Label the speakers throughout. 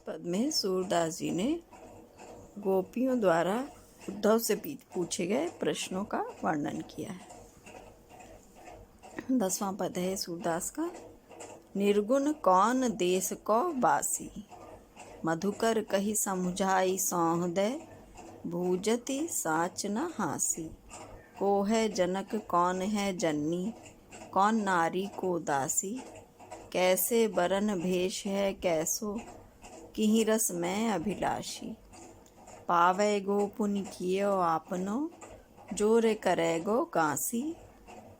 Speaker 1: पद में सूरदास जी ने गोपियों द्वारा उद्धव से पूछे गए प्रश्नों का वर्णन किया है। 10वां पद है सूरदास का। निर्गुण कौन देश को बासी, मधुकर कही समुझाई सौहृदय, भूजति साच न हासी। को है जनक कौन है जननी, कौन नारी को दासी। कैसे बरन भेष है कैसो, किही रस में अभिलाषी। पावे गो पुनि कियो आपनो, जोरे करे गो कासी।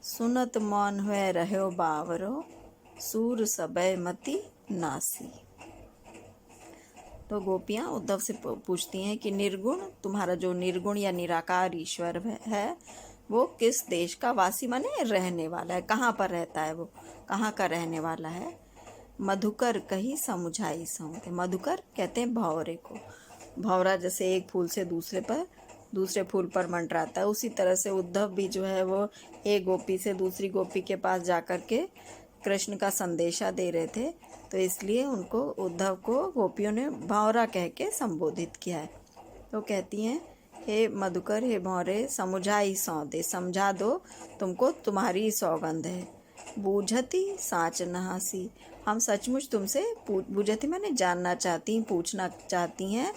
Speaker 1: सुनत मौन हुए रहो बावरो, सूर सबय मति नासी। तो गोपियाँ उद्धव से पूछती हैं कि निर्गुण, तुम्हारा जो निर्गुण या निराकार ईश्वर है वो किस देश का वासी माने रहने वाला है, कहाँ पर रहता है, वो कहाँ का रहने वाला है। मधुकर कही समुझाई सौंदे, मधुकर कहते हैं भंवरे को। भंवरा जैसे एक फूल से दूसरे फूल पर मंडराता है, उसी तरह से उद्धव भी जो है वो एक गोपी से दूसरी गोपी के पास जाकर के कृष्ण का संदेशा दे रहे थे, तो इसलिए उनको उद्धव को गोपियों ने भंवरा कह के संबोधित किया है। तो कहती हैं, हे मधुकर, हे भंवरे, समुझाई सौंदे, समझा दो, तुमको तुम्हारी सौगंध है। बूझती साच न हासी, हम सचमुच तुमसे बूझती माने जानना चाहती, पूछना चाहती हैं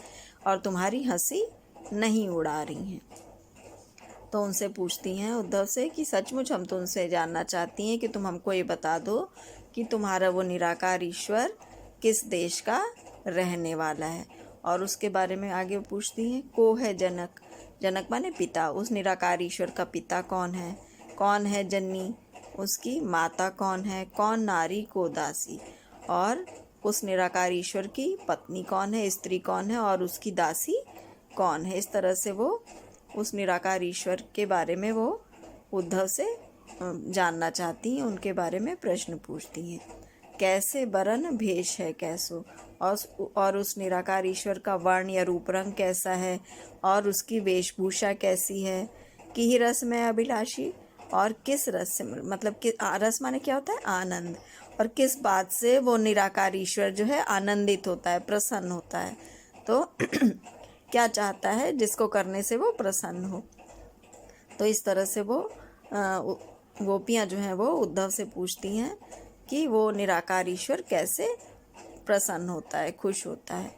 Speaker 1: और तुम्हारी हंसी नहीं उड़ा रही हैं। तो उनसे पूछती हैं उद्धव से कि सचमुच हम तुमसे जानना चाहती हैं कि तुम हमको ये बता दो कि तुम्हारा वो निराकार ईश्वर किस देश का रहने वाला है। और उसके बारे में आगे पूछती हैं, को है जनक, जनक माने पिता, उस निराकार ईश्वर का पिता कौन है जननी, उसकी माता कौन है, कौन नारी को दासी, और उस निराकार ईश्वर की पत्नी कौन है, स्त्री कौन है, और उसकी दासी कौन है। इस तरह से वो उस निराकार ईश्वर के बारे में वो उद्धव से जानना चाहती हैं, उनके बारे में प्रश्न पूछती हैं। कैसे बरन भेष है कैसो, और उस निराकार ईश्वर का वर्ण या रूप रंग कैसा है, और उसकी वेशभूषा कैसी है। कि रस में अभिलाषी, और किस रस से, मतलब कि रस माने क्या होता है, आनंद, और किस बात से वो निराकार ईश्वर जो है आनंदित होता है, प्रसन्न होता है। तो क्या चाहता है जिसको करने से वो प्रसन्न हो। तो इस तरह से वो गोपियाँ जो हैं वो उद्धव से पूछती हैं कि वो निराकार ईश्वर कैसे प्रसन्न होता है, खुश होता है।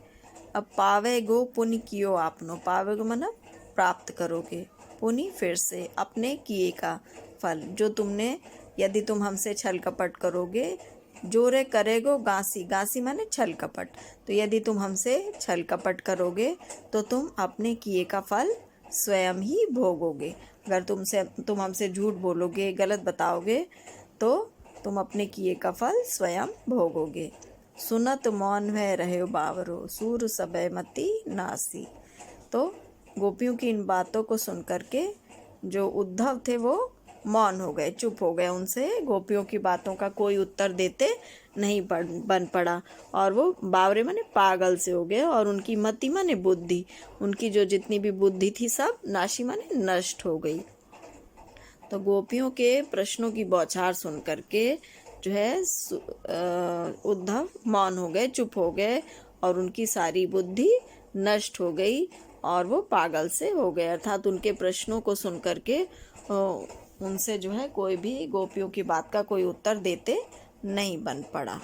Speaker 1: अब पावे गो पुनि कियो आपनो, पावे गो मतलब प्राप्त करोगे, पुनि फिर से, अपने किए का फल, जो तुमने, यदि तुम हमसे छल कपट करोगे, जोरे करेगो गासी, गासी माने छल कपट, तो यदि तुम हमसे छल कपट करोगे तो तुम अपने किए का फल स्वयं ही भोगोगे। अगर तुम हमसे झूठ बोलोगे, गलत बताओगे, तो तुम अपने किए का फल स्वयं भोगोगे। सुनत मौन भय रहे बावरो, सूर सबय मति नासी। तो गोपियों की इन बातों को सुन करके जो उद्धव थे वो मौन हो गए, चुप हो गए, उनसे गोपियों की बातों का कोई उत्तर देते नहीं बन पड़ा, और वो बावरे माने पागल से हो गए, और उनकी मति माने बुद्धि, उनकी जो जितनी भी बुद्धि थी सब नाशी माने नष्ट हो गई। तो गोपियों के प्रश्नों की बौछार सुन करके जो है उद्धव मौन हो गए, चुप हो गए, और उनकी सारी बुद्धि नष्ट हो गई और वो पागल से हो गए। अर्थात उनके प्रश्नों को सुन करके उनसे जो है कोई भी गोपियों की बात का कोई उत्तर देते नहीं बन पड़ा।